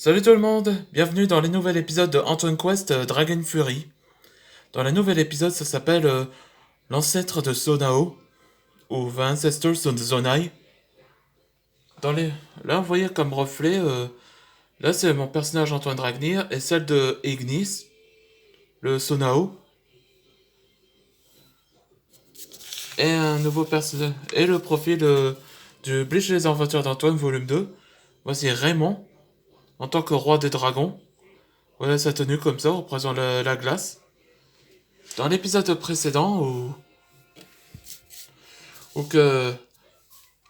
Salut tout le monde, bienvenue dans le nouvel épisode de Antoine Quest Dragon Fury. Dans le nouvel épisode, ça s'appelle l'ancêtre de Sonao, ou The Ancestors of Zonai. Dans les... Là, vous voyez comme reflet, là c'est mon personnage Antoine Dragnir et celle de Ignis, le Sonao, et un nouveau personnage, et le profil du Bleach et les aventures d'Antoine volume 2. Voici Raymond, en tant que roi des dragons. Voilà sa tenue comme ça, représentant la glace. Dans l'épisode précédent, où que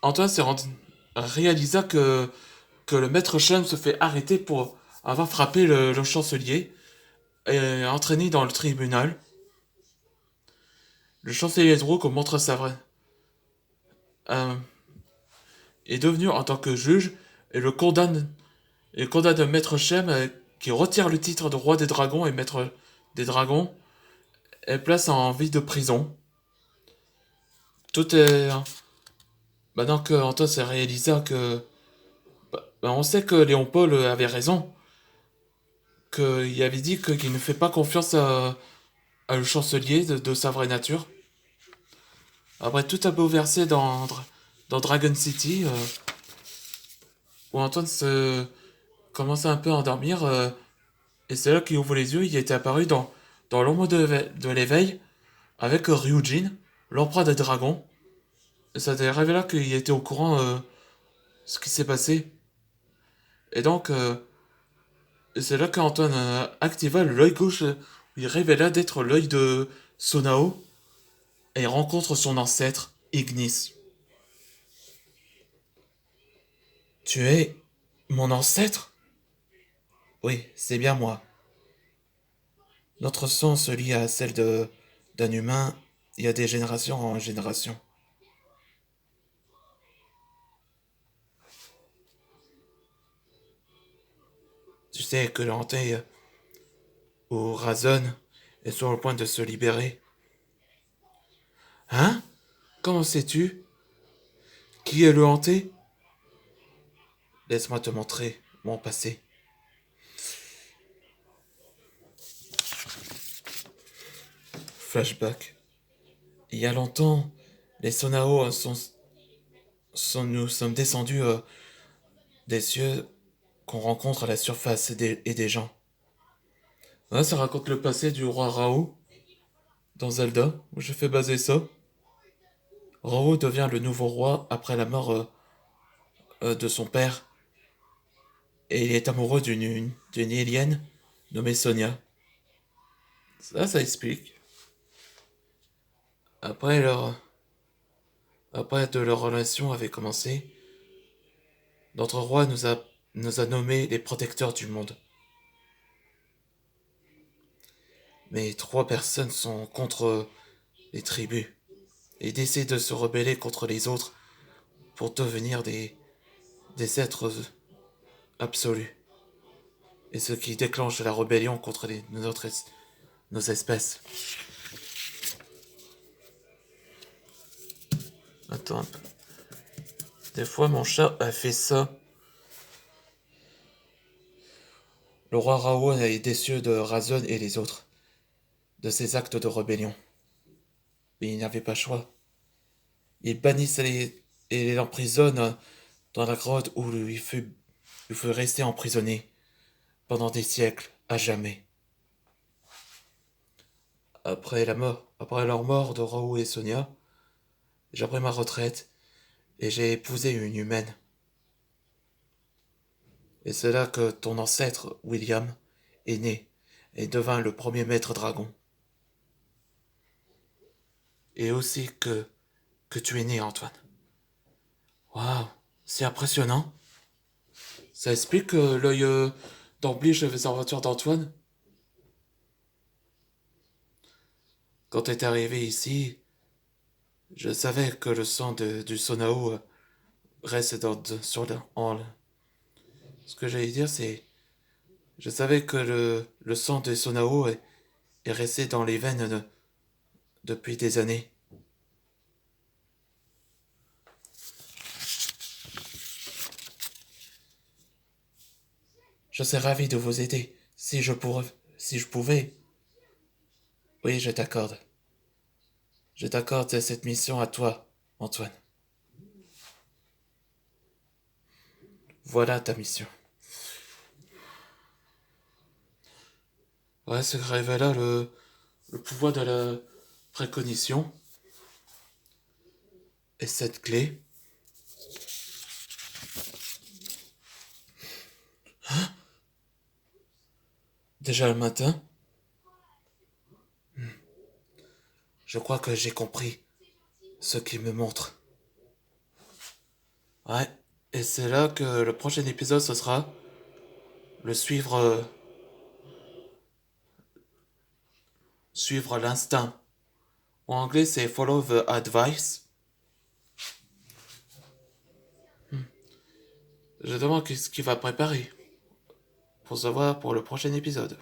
Antoine réalisa que le maître Shem se fait arrêter pour avoir frappé le chancelier et entraîné dans le tribunal. Le chancelier Drogo montre sa vraie. euh, est devenu en tant que juge et condamne le maître Shem qui retire le titre de roi des dragons et maître des dragons et place en vie de prison. Tout est. Maintenant que Antoine s'est réalisé que. On sait que Léon Paul avait raison. Qu'il avait dit qu'il ne fait pas confiance à le chancelier de sa vraie nature. Après tout a bouleversé dans Dragon City, où Antoine se commençait un peu à endormir, et c'est là qu'il ouvre les yeux, il était apparu dans l'ombre de l'éveil, avec Ryujin, l'empereur des dragons. Et ça a révélé qu'il était au courant ce qui s'est passé. Et donc, c'est là qu'Antoine activa l'œil gauche, où il révéla d'être l'œil de Sonao, et rencontre son ancêtre, Ignis. Tu es mon ancêtre? Oui, c'est bien moi. Notre sang se lie à celle d'un humain il y a des générations en générations. Tu sais que l'hanté ou Razon est sur le point de se libérer. Hein? Comment sais-tu? Qui est le hanté? Laisse-moi te montrer mon passé. Flashback. Il y a longtemps, les Sonao nous sommes descendus des cieux qu'on rencontre à la surface et des gens. Là, ça raconte le passé du roi Rao dans Zelda, où je fais baser ça. Rao devient le nouveau roi après la mort de son père, et il est amoureux d'une alien nommée Sonia. Ça explique. Après, après de leur relation avait commencé, notre roi nous a nommés les protecteurs du monde. Mais trois personnes sont contre les tribus et décident de se rebeller contre les autres pour devenir des êtres absolus. Et ce qui déclenche la rébellion contre nos espèces. Attends un peu. Des fois, mon chat a fait ça. Le roi Rao est déçu de Razon et les autres, de ses actes de rébellion. Mais il n'avait pas le choix. Il bannit et l'emprisonne dans la grotte où il fut resté emprisonné pendant des siècles, à jamais. Après leur mort de Rao et Sonia, j'ai pris ma retraite et j'ai épousé une humaine. Et c'est là que ton ancêtre, William, est né et devint le premier maître dragon. Et aussi que tu es né, Antoine. Waouh, c'est impressionnant. Ça explique l'œil d'Amblige les aventures d'Antoine. Quand t'es arrivé ici, je savais que le sang du Sonao reste sur ce que j'allais dire, c'est... Je savais que le sang de Sonao est resté dans les veines depuis des années. Je serais ravi de vous aider, si je pouvais. Oui, je t'accorde. Je t'accorde cette mission à toi, Antoine. Voilà ta mission. Ouais, ce révéla le pouvoir de la précognition. Et cette clé. Déjà le matin, je crois que j'ai compris ce qu'il me montre. Ouais, et c'est là que le prochain épisode, ce sera le suivre l'instinct. En anglais, c'est follow the advice. Je demande ce qu'il va préparer pour savoir pour le prochain épisode.